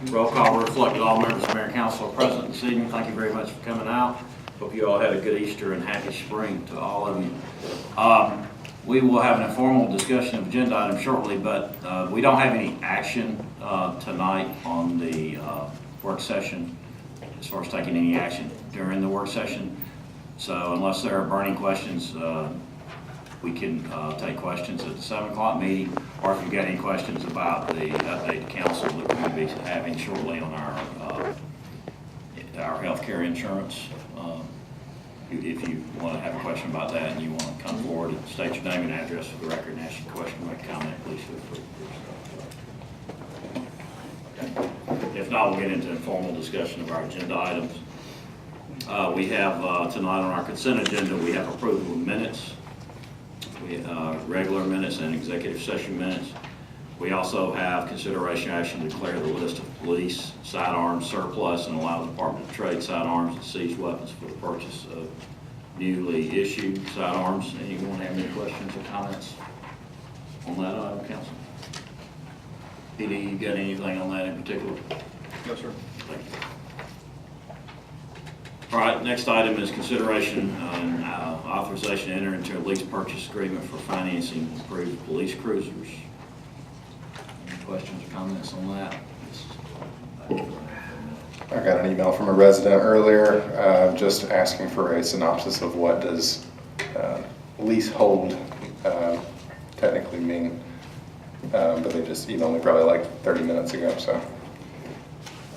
Roll call will reflect that all members of the Mayor and Council are present this evening. Thank you very much for coming out. Hope you all had a good Easter and happy spring to all of you. We will have an informal discussion of agenda items shortly, but we don't have any action tonight on the work session as far as taking any action during the work session. So unless there are burning questions, we can take questions at the 7 o'clock meeting, or if you've got any questions about the update to council that we'll be having shortly on our health care insurance. If you want to have a question about that and you want to come forward and state your name and address for the record and ask your question or make a comment, please feel free. Okay. If not, we'll get into informal discussion of our agenda items. We have tonight on our consent agenda, we have approval of minutes. We regular minutes and executive session minutes. We also have consideration action to declare the list of police sidearms surplus and allow the Department of Trade sidearms and seized weapons for the purchase of newly issued sidearms. Anyone have any questions or comments on that item, Council? PD, you got anything on that in particular? No, sir. Thank you. All right, next item is consideration and authorization to enter into a lease purchase agreement for financing approved police cruisers. Any questions or comments on that? I got an email from a resident earlier just asking for a synopsis of what does leasehold technically mean, but they just emailed me probably like 30 minutes ago. So.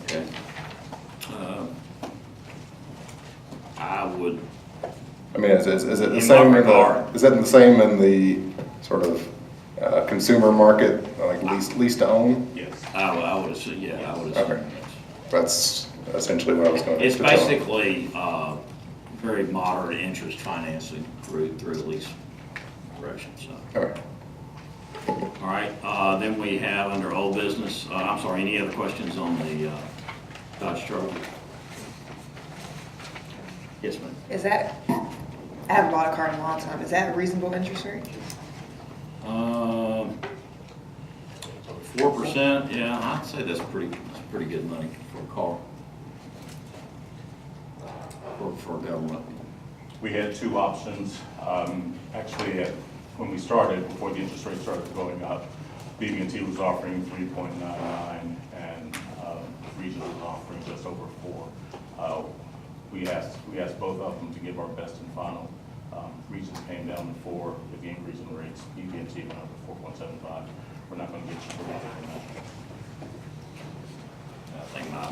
Okay. I would. I mean, is it the same? Is that the same in the sort of consumer market, like lease to own? Yes, I would assume. Yeah, I would assume. Okay. That's essentially what I was going to. It's basically very moderate interest financing through the lease direction. So. Okay. All right. Then we have under old business. I'm sorry. Any other questions on the Dodge Charger? Yes, ma'am. Is that, I haven't bought a car in a long time, is that a reasonable interest rate? 4%. Yeah, I'd say that's pretty good money for a car. For government. We had two options. Actually, when we started, before the interest rate started going up, BB&T was offering 3.99 and Regions was offering just over 4. We asked both of them to give our best and final. Regions came down to 4 with the increase in rates. BB&T went up to 4.75. We're not going to get cheaper than that. I think my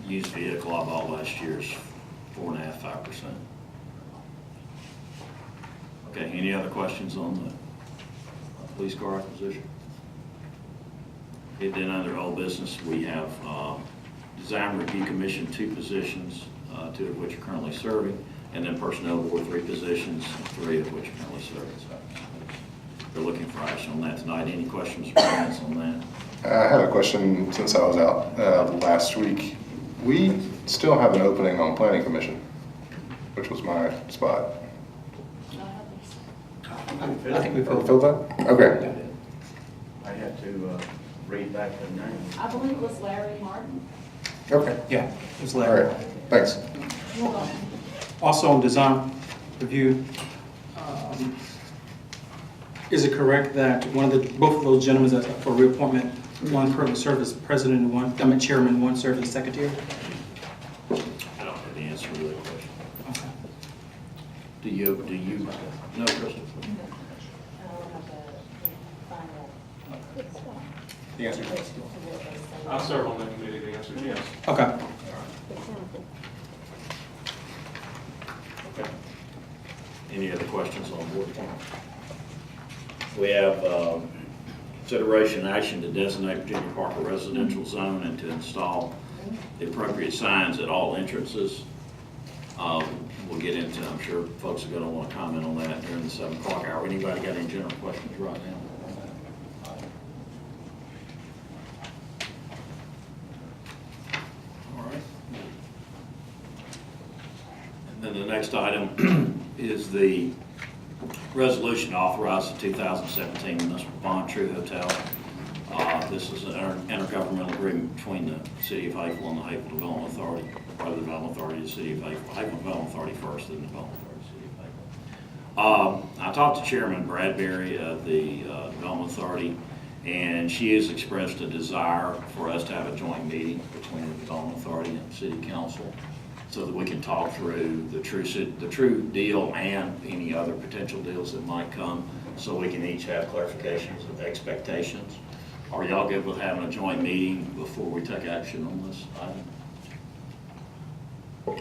used vehicle I bought last year is 4.5%, 5%. Okay, any other questions on the police car acquisition? Okay, then under old business, we have Design Review Commission 2 positions, 2 of which are currently serving, and then Personnel Board 3 positions, 3 of which are currently serving. So they're looking for action on that tonight. Any questions or comments on that? I had a question since I was out last week. We still have an opening on Planning Commission, which was my spot. I think we Filled that? Okay. I had to read back the name. I believe it was Larry Martin. Okay. Yeah, it was All Larry. right. Thanks. You're welcome. Also on design review, is it correct that both of those gentlemen are for reappointment, one currently served as president and one, chairman, one served as secretary? I don't know the answer to that question. Okay. Do you know, Crystal? The answer is yes. I serve on that committee, the answer is yes. Okay. Okay. Any other questions on board? We have consideration and action to designate Virginia Park a residential zone and to install the appropriate signs at all entrances. We'll get into, I'm sure folks are going to want to comment on that during the 7 o'clock hour. Anybody got any general questions right now? All right. And then the next item is the resolution to authorize the 2017 municipal bond True Hotel. This is an intergovernmental agreement agreement between the City of Hazel and the Hazel Development Authority, or the Development Authority of the City of Hazel. Hazel Development Authority first, then the Development Authority of the City of Hazel. I talked to Chairman Bradbury of the Development Authority, and she has expressed a desire for us to have a joint meeting between the Development Authority and the City Council so that we can talk through the true deal and any other potential deals that might come, so we can each have clarifications of expectations. Are y'all good with having a joint meeting before we take action on this item?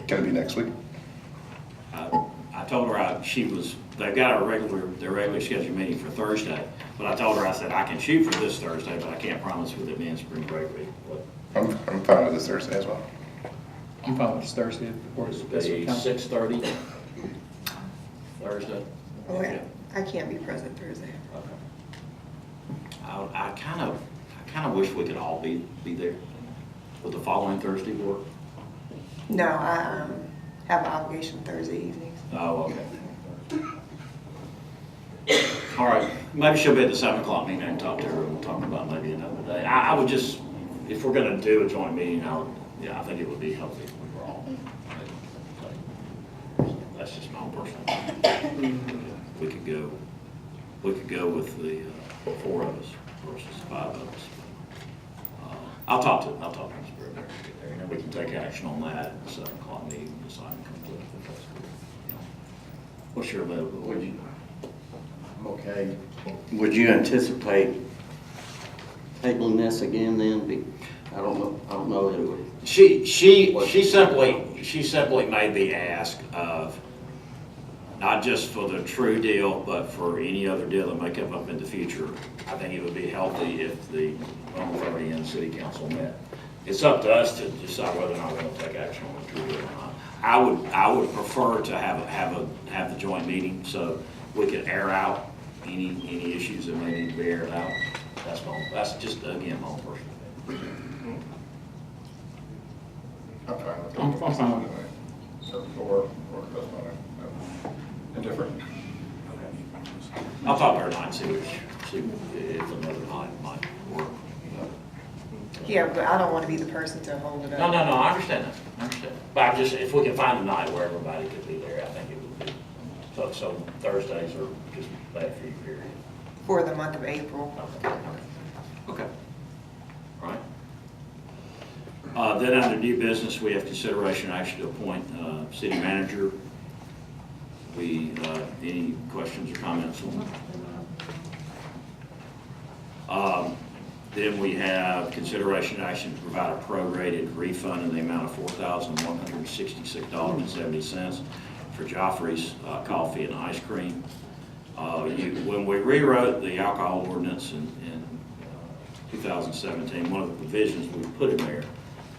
Can it be next week? I told her they've got their regularly scheduled meeting for Thursday, but I told her, I said, I can shoot for this Thursday, but I can't promise with it being spring break week. I'm fine with this Thursday as well. I'm fine with this Thursday. Or It's this the council. 6:30 Thursday. Oh, wait, I can't be present Thursday. I kind of wish we could all be there. Would the following Thursday work? No, I have an obligation Thursday evenings. Oh, okay. All right, maybe she'll be at the 7 o'clock meeting and talk to her and talk about maybe another day. I would just, if we're gonna do a joint meeting, I think it would be healthy if we were all. That's just my own personal. We could go with the 4 of us versus 5 of us. I'll talk to Ms. Brewer there, and then we can take action on that at the 7 o'clock meeting and decide and complete the rest of it. What's your availability? Okay. Would you anticipate tabling this again then? I don't know that it would. She simply made the ask of, not just for the true deal, but for any other deal that may come up in the future. I think it would be healthy if the Development Authority and the City Council met. It's up to us to decide whether or not we're going to take action on the true deal or not. I would prefer to have the joint meeting so we could air out any issues that may need to be aired out. That's just, again, my own personal opinion. I'm fine with it. I'm fine with it. Or it doesn't matter. Indifferent. I'll talk to her tonight and see if another night might work. Yeah, but I don't want to be the person to hold it up. No, I understand that. But if we can find a night where everybody could be there, I think it would be. So Thursdays are just bad for you, period. For the month of April. Okay. All right. Then under new business, we have consideration action to appoint city manager. Any questions or comments on that? Then we have consideration action to provide a prorated refund in the amount of $4,166.70 for Joffrey's Coffee and Ice Cream. When we rewrote the alcohol ordinance in 2017, one of the provisions we put in there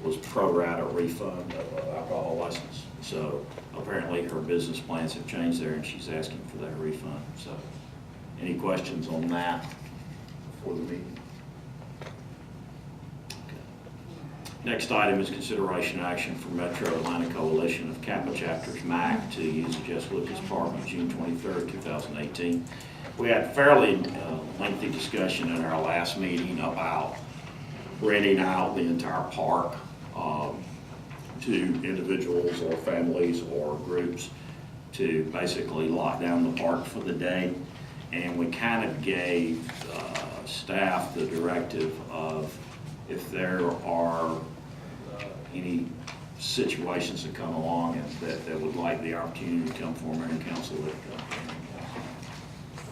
was pro rata refund of alcohol license. So apparently her business plans have changed there and she's asking for that refund. So any questions on that before the meeting? Next item is consideration action for Metro Atlanta Coalition of Kappa Chapters, MAC, to use the Jess Lucas Park on June 23rd, 2018. We had fairly lengthy discussion in our last meeting about renting out the entire park to individuals or families or groups to basically lock down the park for the day. And we kind of gave staff the directive of, if there are any situations that come along and that would like the opportunity to come forward and council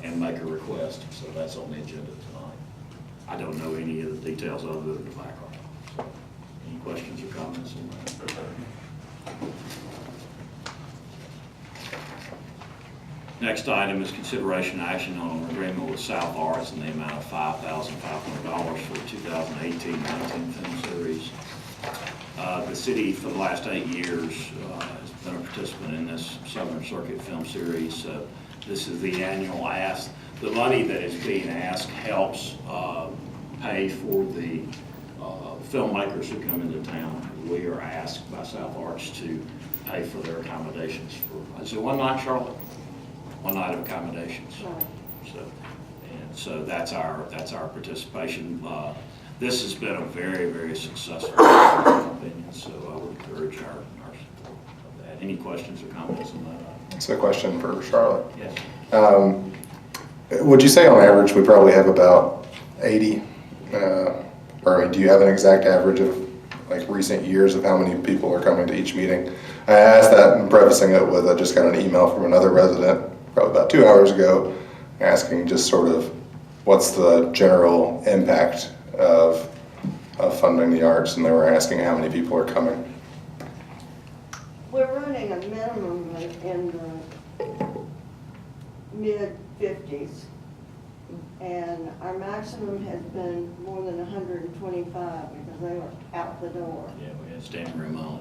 and make a request. So that's on the agenda tonight. I don't know any of the details other than the background. So, any questions or comments on that? Next item is consideration action on an agreement with South Arts in the amount of $5,500 for the 2018-19 film series. The city, for the last 8 years, has been a participant in this Southern Circuit film series. This is the annual ask. The money that is being asked helps pay for the filmmakers who come into town. We are asked by South Arts to pay for their accommodations for, is it one night, Charlotte? One night of accommodations. So that's our participation. this has been a very, very successful, in my opinion, so I would encourage our support of that. Any questions or comments on that? It's a question for Charlotte. Yes. Would you say on average, we probably have about 80, or I mean, do you have an exact average of like recent years of how many people are coming to each meeting? I asked that and prefacing it with I just got an email from another resident probably about 2 hours ago asking just sort of what's the general impact of funding the arts, and they were asking how many people are coming. We're running a minimum in the mid-50s, and our maximum has been more than 125 because they were out the door. Yeah, we had standing room only.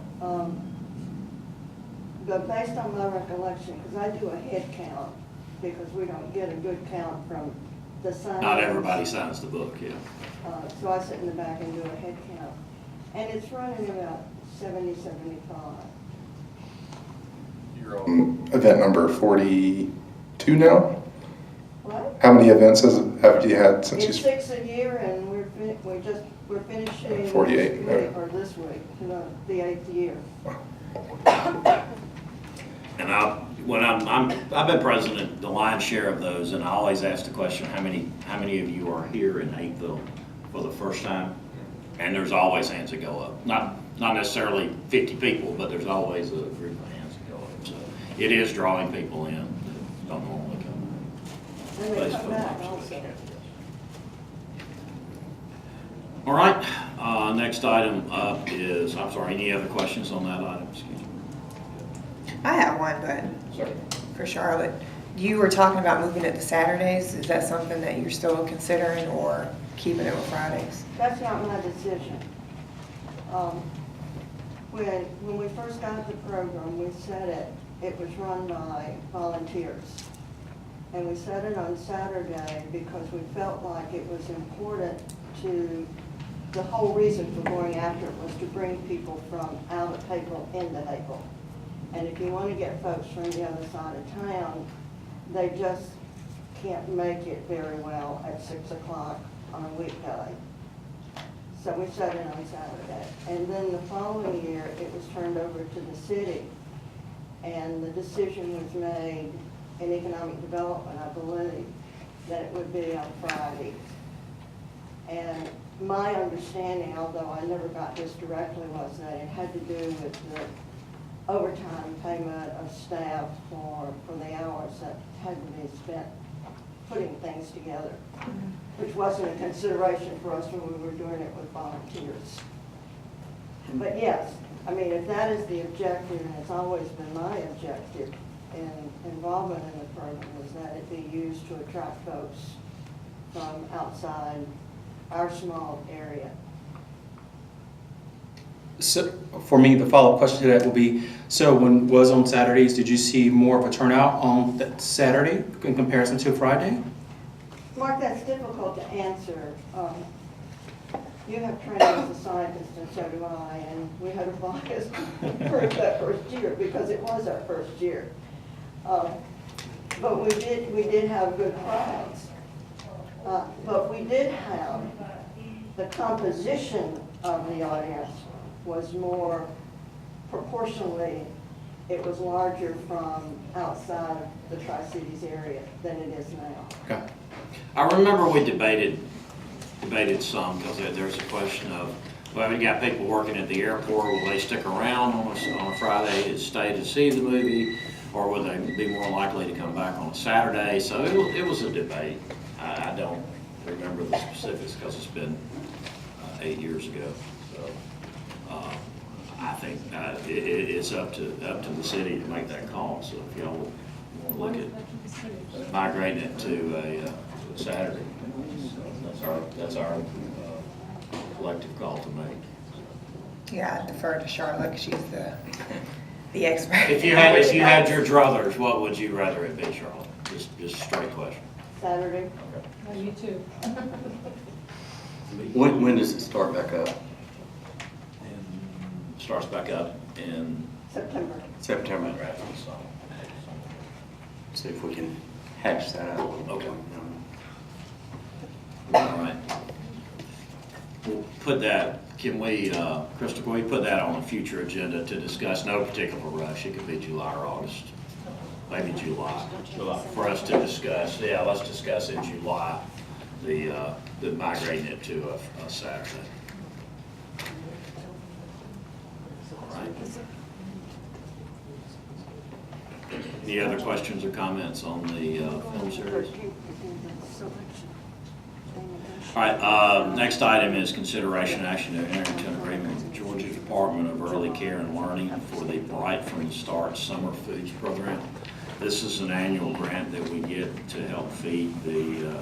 But based on my recollection, because I do a head count, because we don't get a good count from the sign. Not everybody signs the book, yeah. So I sit in the back and do a head count. And it's running about 70, 75. You're on event number 42 now? What? How many events have you had since It's you? 6 a year, and we're finishing 48, this week, or this week, the 8th year. And I've been president the lion's share of those, and I always ask the question, how many of you are here in Hapeville for the first time? And there's always hands that go up. Not necessarily 50 people, but there's always a group of hands that go up. So it is drawing people in that don't normally come. And they come back also. All right, next item up is, I'm sorry, any other questions on that item? Excuse me. I have one, but for Charlotte. You were talking about moving it to Saturdays. Is that something that you're still considering, or keeping it on Fridays? That's not my decision. When we first got the program, we said it was run by volunteers. And we set it on Saturday because we felt like it was important the whole reason for going after it was to bring people from out of Hapeville into Hapeville. And if you want to get folks from the other side of town, they just can't make it very well at 6 o'clock on a weekday. So we set it on Saturday. And then the following year, it was turned over to the city. And the decision was made in economic development, I believe, that it would be on Friday. And my understanding, although I never got this directly, was that it had to do with the overtime payment of staff for the hours that had to be spent putting things together, which wasn't a consideration for us when we were doing it with volunteers. But yes, I mean, if that is the objective, and it's always been my objective in involvement in the program, is that it be used to attract folks from outside our small area. So for me, the follow-up question to that will be, so when it was on Saturdays, did you see more of a turnout on that Saturday in comparison to Friday? Mark, that's difficult to answer. You have training as a scientist, and so do I, and we had a bias for that first year because it was our first year. But we did have good crowds. But we did have the composition of the audience was more proportionally, it was larger from outside of the Tri-Cities area than it is now. Okay. I remember we debated some, because there's a question of, well, we got people working at the airport, will they stick around on a Friday and stay to see the movie, or will they be more likely to come back on a Saturday? So it was a debate. I don't remember the specifics because it's been 8 years ago. So I think it's up to the city to make that call. So if y'all want to look at migrating it to a Saturday, that's our collective call to make. Yeah, I defer to Charlotte, 'cause she's the expert. If you had your druthers, what would you rather it be, Charlotte? Just straight question. Saturday? Oh, you too. When does it start back up? Starts back up in September. September. See if we can hatch that out a little bit. Okay. All right. put that, can we, Crystal, can we put that on a future agenda to discuss? No particular rush, it could be July or August, maybe July. For us to discuss, yeah, let's discuss in July, the migrating it to a Saturday. All right. Any other questions or comments on the film series? All right, next item is consideration action to enter into an agreement with the Georgia Department of Early Care and Learning for the Bright from the Start Summer Foods Program. This is an annual grant that we get to help feed the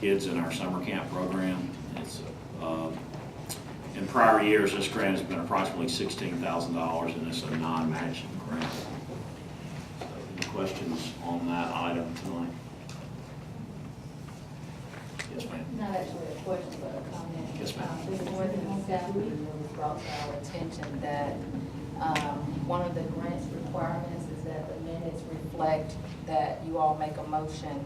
kids in our summer camp program. It's, in prior years, this grant has been approximately $16,000, and it's a non-matching grant. So, any questions on that item tonight? Yes, ma'am. Not actually a question, but a comment. Yes, ma'am. This morning, staff meeting was brought to our attention that one of the grant's requirements is that the minutes reflect that you all make a motion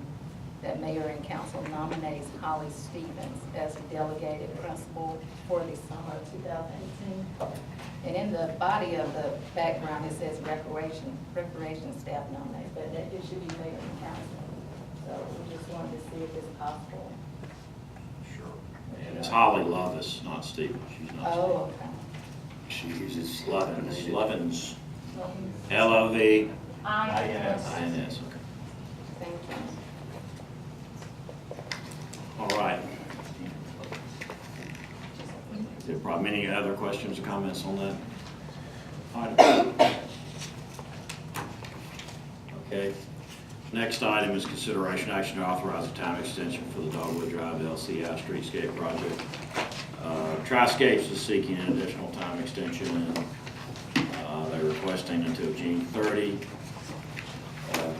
that mayor and council nominates Holly Stevens as a delegated principal for the summer of 2018. And in the body of the background, it says recreation staff nominates, but that it should be mayor and council. So we just wanted to see if it's possible. And it's Holly Lovis, not Stevens. She's not Oh, okay. Stevens. She uses Lovins, L-O-V-I-N-S, I-N-S. okay. Thank you. All right. Is there probably any other questions or comments on that item? Okay. Next item is consideration action to authorize a time extension for the Dogwood Drive LCI Streetscape project. Triscapes is seeking an additional time extension, and they're requesting until June 30.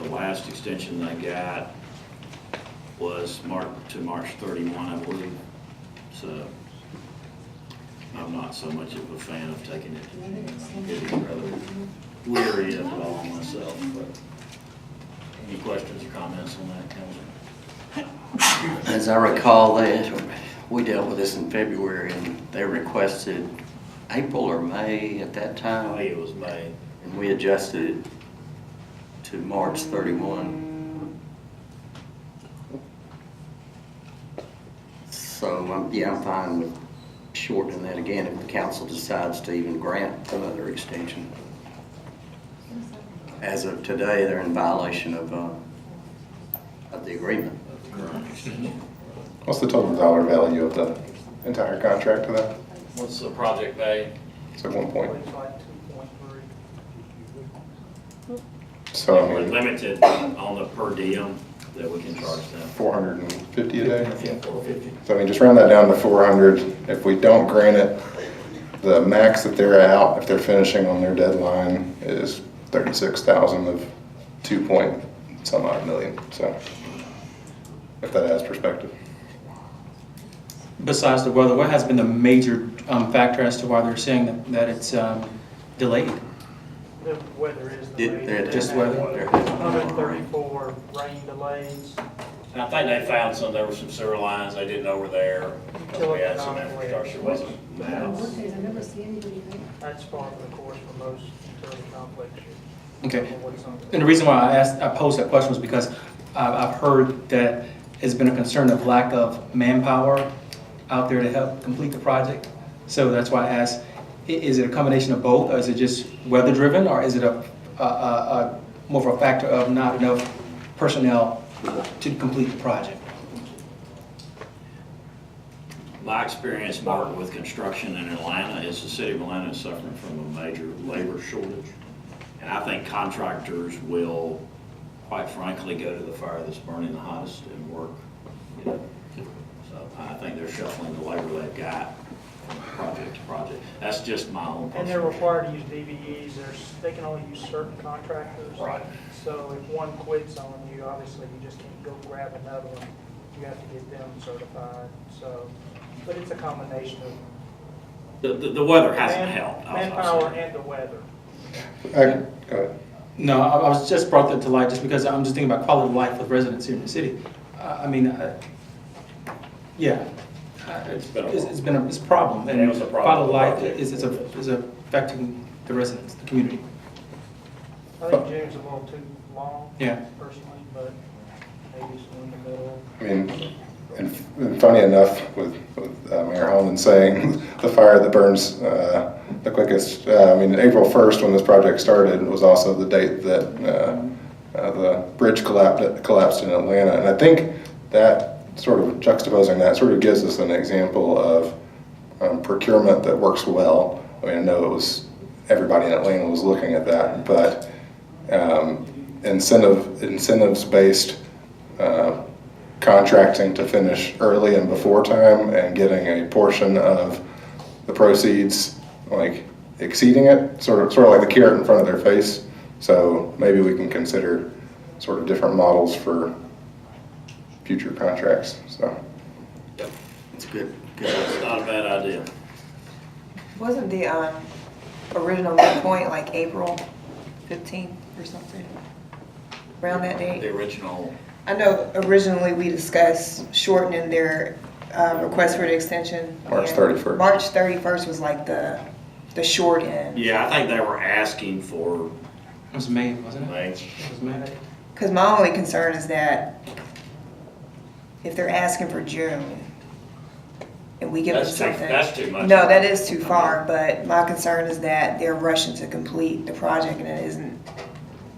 The last extension they got was to March 31, I believe. So I'm not so much of a fan of taking it. Getting rather weary of it all myself, but. Any questions or comments on that, Councilman? As I recall, we dealt with this in February, and they requested April or May at that I time, think it was May. and we adjusted it to March 31. So, I'm fine with shortening that again if the council decides to even grant another extension. As of today, they're in violation of the agreement. What's the total dollar value of the entire contract to that? What's the project pay? So 1 point. It's like 2.3. So I We're mean, limited on the per diem that we can charge them. 450 a day? Yeah, 450. So I mean, just round that down to 400. If we don't grant it, the max that they're out, if they're finishing on their deadline, is 36,000 of 2 point some odd million. So if that has perspective. Besides the weather, what has been the major factor as to why they're saying that it's delayed? The weather is They're Just weather. 134 rain delays. And I think they found there were some sewer lines they didn't know were there. We had some infrastructure wasn't the house. That's part of the course for most utility conflicts. Okay. And the reason why I posed that question was because I've heard that it's been a concern of lack of manpower out there to help complete the project. So that's why I asked, is it a combination of both, or is it just weather driven, or is it a more of a factor of not enough personnel to complete the project? My experience, Mark, with construction in Atlanta is the city of Atlanta is suffering from a major labor shortage. And I think contractors will, quite frankly, go to the fire that's burning the hottest and work, you know. So I think they're shuffling the labor they've got from project to project. That's just my own And they're personal. required to use DVEs. They can only use certain contractors. Right. So if one quits on you, obviously you just can't go grab another one. You have to get them certified. So, but it's a combination of The weather hasn't helped. I'll say. manpower and the weather. Go ahead. No, I was just brought that to light just because I'm just thinking about quality of life for residents here in the city. Yeah, It's been a It's a problem. And it was a problem Follow with the light project. is affecting the residents, the community. I think June's a little too long. Yeah. Personally, but maybe some in the middle. I mean, and funny enough, with Mayor Holman saying the fire that burns the quickest, I mean, April 1st, when this project started, was also the date that the bridge collapsed in Atlanta. And I think that sort of juxtaposing that sort of gives us an example of procurement that works well. I mean, I know it was, everybody in Atlanta was looking at that, but incentives-based contracting to finish early and before time and getting a portion of the proceeds, like exceeding it, sort of like the carrot in front of their face. So maybe we can consider sort of different models for future contracts, so. It's good. It's not a bad idea. Wasn't the original point like April 15th or something? Around that The date? original, I know originally we discussed shortening their request for the extension. March and 31st. March 31st was like the short end. yeah, I think they were asking for, It was May, wasn't it? like, It was May. Because my only concern is that if they're asking for June and we give them That's too- something. that's too much. No, that is too far, but my concern is that they're rushing to complete the project and it isn't,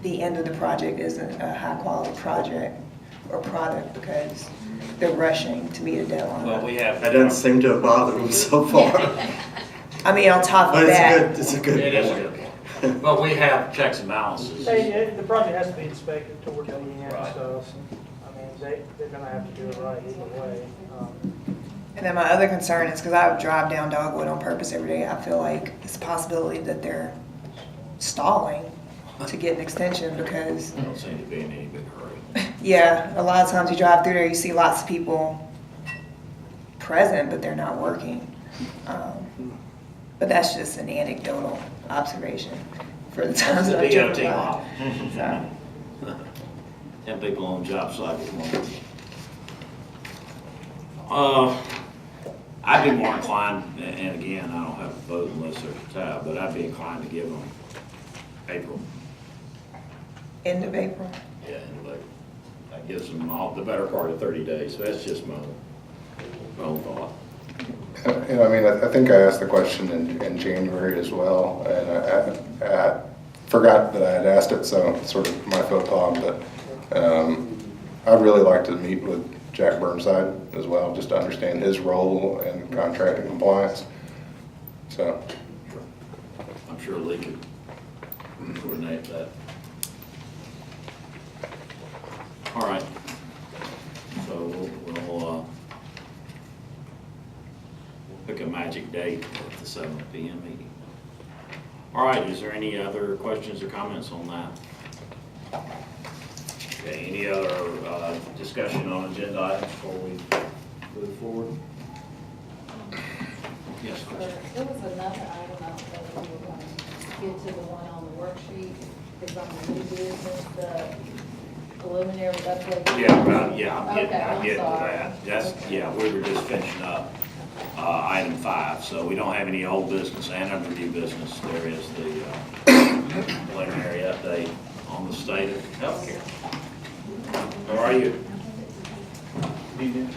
the end of the project isn't a high quality project or product because they're rushing to meet a deadline. well, we have. That doesn't seem to have bothered them so far. I mean, on top But of it's that. good, it's a good It is point. good. But we have checks and balances. The project has to be inspected toward the end, Right. so, I mean, they're gonna have to do it right either way. And then my other concern is because I drive down Dogwood on purpose every day, I feel like it's a possibility that they're stalling to get an extension because, I don't seem to be in any big hurry. yeah, a lot of times you drive through there, you see lots of people present, but they're not working. But that's just an anecdotal observation for the times that I've driven DOT model. by. So, 10 people on job site at once. I'd be more inclined, and again, I don't have a vote unless there's a tie, but I'd be inclined to give them April. End of April. Yeah, and like, that gives them all, the better part of 30 days. So that's just my own thought. You know, I mean, I think I asked the question in January as well, and I forgot that I had asked it, so it's sort of my faux pas, but I'd really like to meet with Jack Burnside as well, just to understand his role in contract and compliance. So, I'm sure Lee could coordinate that. All right. So we'll pick a magic date at the 7 p.m. meeting. All right, is there any other questions or comments on that? Okay, any other discussion on agenda items before we move forward? Yes, Chris. There was another item I thought we were going to get to, the one on the worksheet, is on the new business, the preliminary update. Yeah, I'm getting Okay, to I'm sorry. that. That's, yeah, we were just finishing up item 5, so we don't have any old business and under new business. There is the preliminary update on the state of healthcare. How are you? Thank you.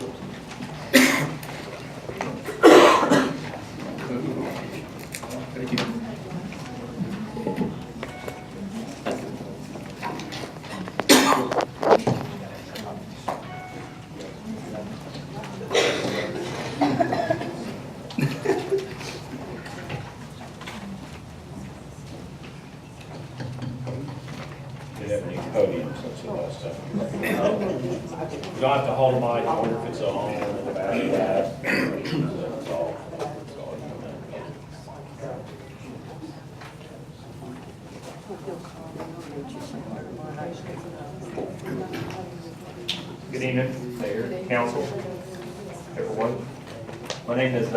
Do you have any podiums, that's the last time. You don't have to hold the mic, I wonder if it's on in the back of that. That's all. That's all. Good evening, Mayor, Council, everyone. My name is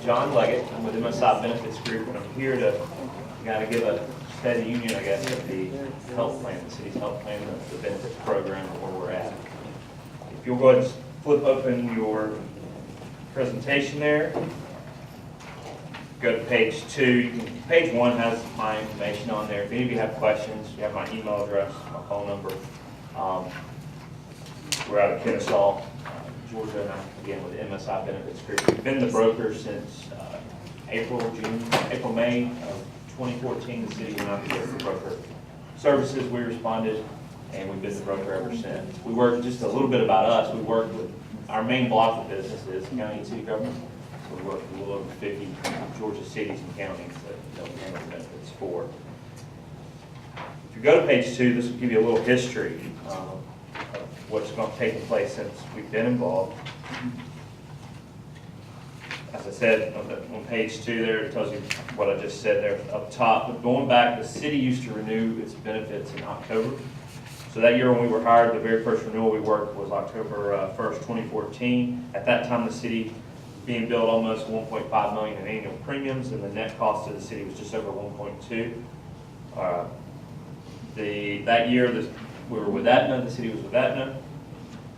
John Leggett. I'm with MSI Benefits Group, and I'm here to kind of give a state of the union, I guess, of the health plan, the city's health plan, the benefits program, and where we're at. If you'll go ahead and flip open your presentation there. Go to page 2. Page 1 has my information on there. If any of you have questions, you have my email address, my phone number. We're out of Kennesaw, Georgia, and I'm again with MSI Benefits Group. We've been the broker since May of 2014. The city went out to get for broker services. We responded, and we've been the broker ever since. We work, just a little bit about us, we work with, our main block of business is county and city government. So we work with a little over 50 Georgia cities and counties that we handle benefits for. If you go to page 2, this will give you a little history of what's taken place since we've been involved. As I said, on page 2 there, it tells you what I just said there up top. But going back, the city used to renew its benefits in October. So that year when we were hired, the very first renewal we worked was October 1st, 2014. At that time, the city being billed almost $1.5 million in annual premiums, and the net cost to the city was just over $1.2 million. That year, we were with Aetna, the city was with Aetna.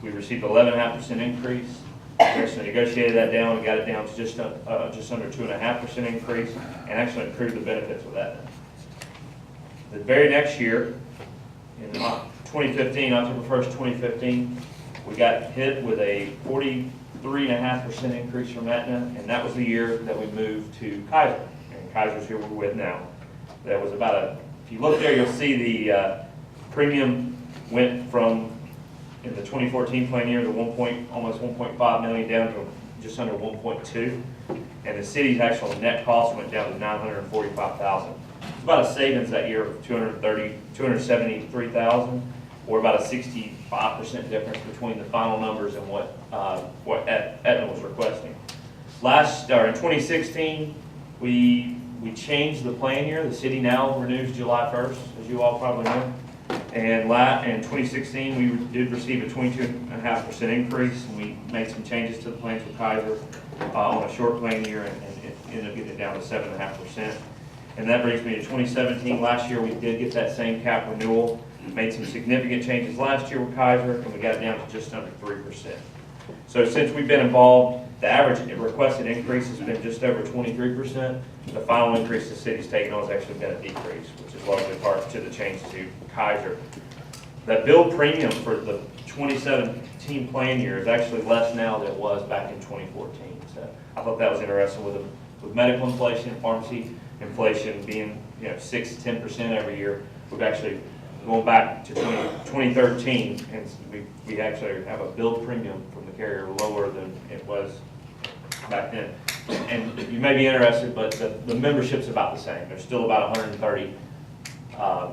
We received 11.5% increase. We actually negotiated that down and got it down to just under 2.5% increase, and actually improved the benefits with Aetna. The very next year, in 2015, October 1st, 2015, we got hit with a 43.5% increase from Aetna, and that was the year that we moved to Kaiser. And Kaiser's here we're with now. That was about if you look there, you'll see the premium went from, in the 2014 plan year, almost 1.5 million down to just under 1.2, and the city's actual net cost went down to $945,000. It's about a savings that year of $273,000, or about a 65% difference between the final numbers and what Aetna was requesting. In 2016, we changed the plan year. The city now renews July 1st, as you all probably know. And in 2016, we did receive a 22.5% increase, and we made some changes to the plans with Kaiser on a short plan year, and ended up getting it down to 7.5%. And that brings me to 2017. Last year, we did get that same cap renewal. Made some significant changes last year with Kaiser, and we got it down to just under 3%. So since we've been involved, the average requested increase has been just over 23%. The final increase the city's taken on has actually been a decrease, which is largely part to the change to Kaiser. That bill premium for the 2017 plan year is actually less now than it was back in 2014. So I thought that was interesting with medical inflation, pharmacy inflation being 6 to 10% every year. We've actually going back to 2013, and we actually have a bill premium from the carrier lower than it was back then. And you may be interested, but the membership's about the same. There's still about 130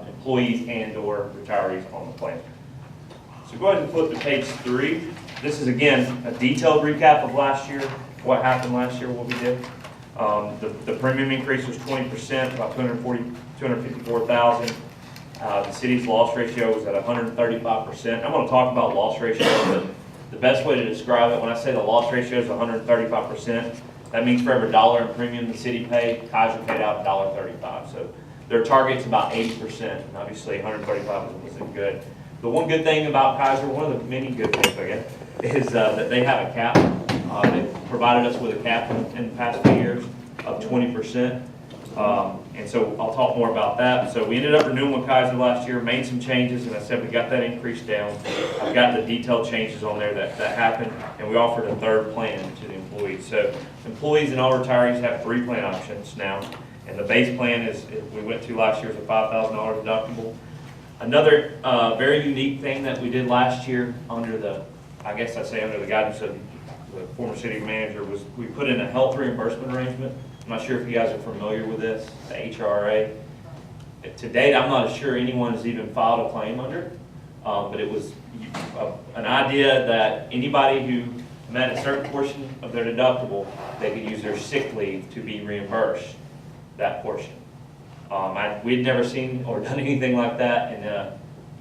employees and/or retirees on the plan. So go ahead and flip to page 3. This is, again, a detailed recap of last year, what happened last year, what we did. The premium increase was 20%, about $254,000. The city's loss ratio was at 135%. I'm going to talk about loss ratio, but the best way to describe it, when I say the loss ratio is 135%, that means for every dollar in premium the city paid, Kaiser paid out $1.35. So their target's about 80%, and obviously 135 isn't good. The one good thing about Kaiser, one of the many good things, I guess, is that they have a cap. They provided us with a cap in the past few years of 20%. And so I'll talk more about that. So we ended up renewing with Kaiser last year, made some changes, and I said we got that increase down. I've got the detailed changes on there that happened, and we offered a third plan to the employees. So employees and all retirees have 3 plan options now, and the base plan is we went to last year is a $5,000 deductible. Another very unique thing that we did last year under the guidance of the former city manager was we put in a health reimbursement arrangement. I'm not sure if you guys are familiar with this, the HRA. To date, I'm not sure anyone has even filed a claim under it, but it was an idea that anybody who met a certain portion of their deductible, they could use their sick leave to be reimbursed that portion. We'd never seen or done anything like that, and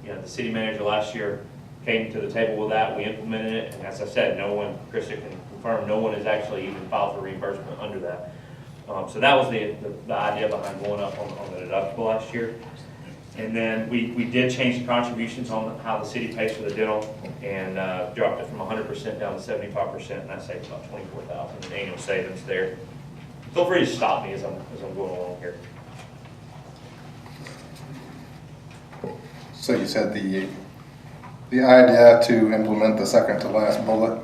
the city manager last year came to the table with that. We implemented it, and as I said, Krista can confirm, no one has actually even filed for reimbursement under that. So that was the idea behind going up on the deductible last year. And then we did change the contributions on how the city pays for the dental and dropped it from 100% down to 75%, and that saves about $24,000 in annual savings there. Feel free to stop me as I'm going along here. So you said the idea to implement the second to last bullet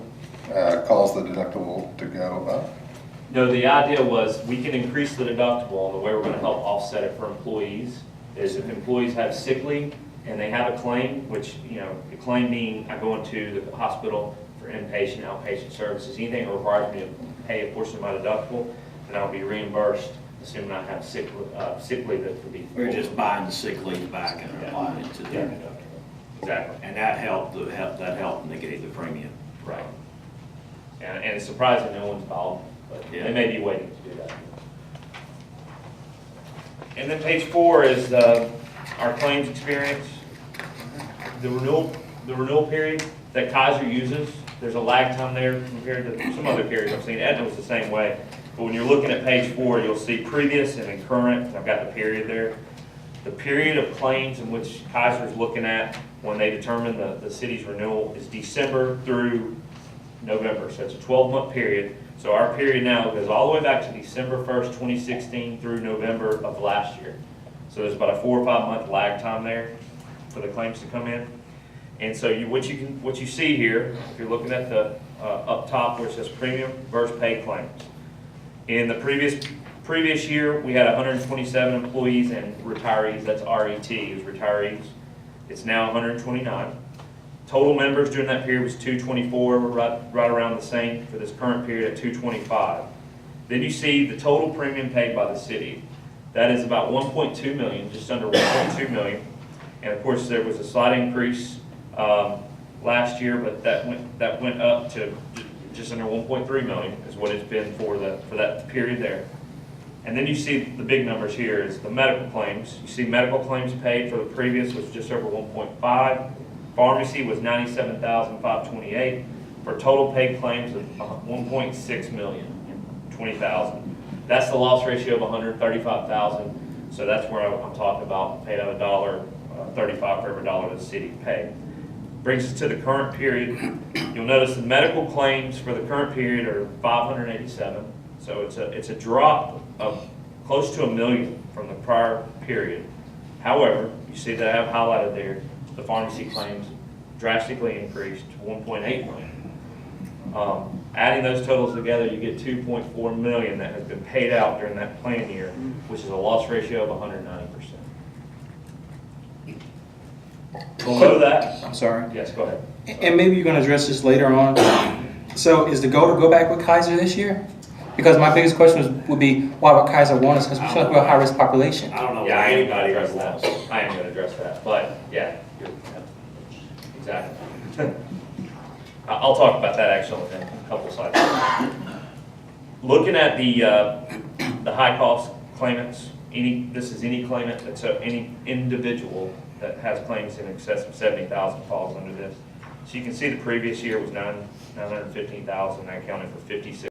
calls the deductible to go up? No, the idea was we can increase the deductible, and the way we're gonna help offset it for employees is if employees have sick leave and they have a claim, which, you know, the claim being I go into the hospital for inpatient, outpatient services, anything that requires me to pay a portion of my deductible, then I'll be reimbursed, assuming I have sick leave that could be. We're just buying the sick leave back and applying it to their Yeah. deductible. Exactly. And that helped negate the premium. Right. And it's surprising no one's involved, but they may be waiting to do that. And then page 4 is our claims experience. The renewal period that Kaiser uses, there's a lag time there compared to some other carriers I've seen. Aetna was the same way. But when you're looking at page 4, you'll see previous and then current. I've got the period there. The period of claims in which Kaiser is looking at when they determine the city's renewal is December through November. So it's a 12-month period. So our period now goes all the way back to December 1st, 2016 through November of last year. So there's about a 4 or 5 month lag time there for the claims to come in. And so what you see here, if you're looking at the up top where it says premium versus paid claims. In the previous year, we had 127 employees and retirees. That's RET, is retirees. It's now 129. Total members during that period was 224. We're right around the same for this current period at 225. Then you see the total premium paid by the city. That is about 1.2 million, just under 1.2 million. And of course, there was a slight increase last year, but that went up to just under 1.3 million is what it's been for that period there. And then you see the big numbers here is the medical claims. You see medical claims paid for the previous was just over 1.5. Pharmacy was 97,528 for total paid claims of 1.6 million, 20,000. That's the loss ratio of 135,000. So that's where I'm talking about paid out $1.35 for every dollar the city paid. Brings us to the current period. You'll notice the medical claims for the current period are 587. So it's a drop of close to $1 million from the prior period. However, you see that I have highlighted there, the pharmacy claims drastically increased to 1.8 million. Adding those totals together, you get 2.4 million that has been paid out during that plan year, which is a loss ratio of 190%. Below that, I'm sorry. yes, go ahead. And maybe you're gonna address this later on. So is the goal to go back with Kaiser this year? Because my biggest question would be, why would Kaiser want us? Because we feel like we're a high-risk population. I don't know Yeah, why I am gonna anybody address would want that. us. I am gonna address that, but yeah, exactly. I'll talk about that actually in a couple slides. Looking at the high cost claimants, this is any claimant that's any individual that has claims in excess of 70,000 falls under this. So you can see the previous year was 915,000, that accounted for 56.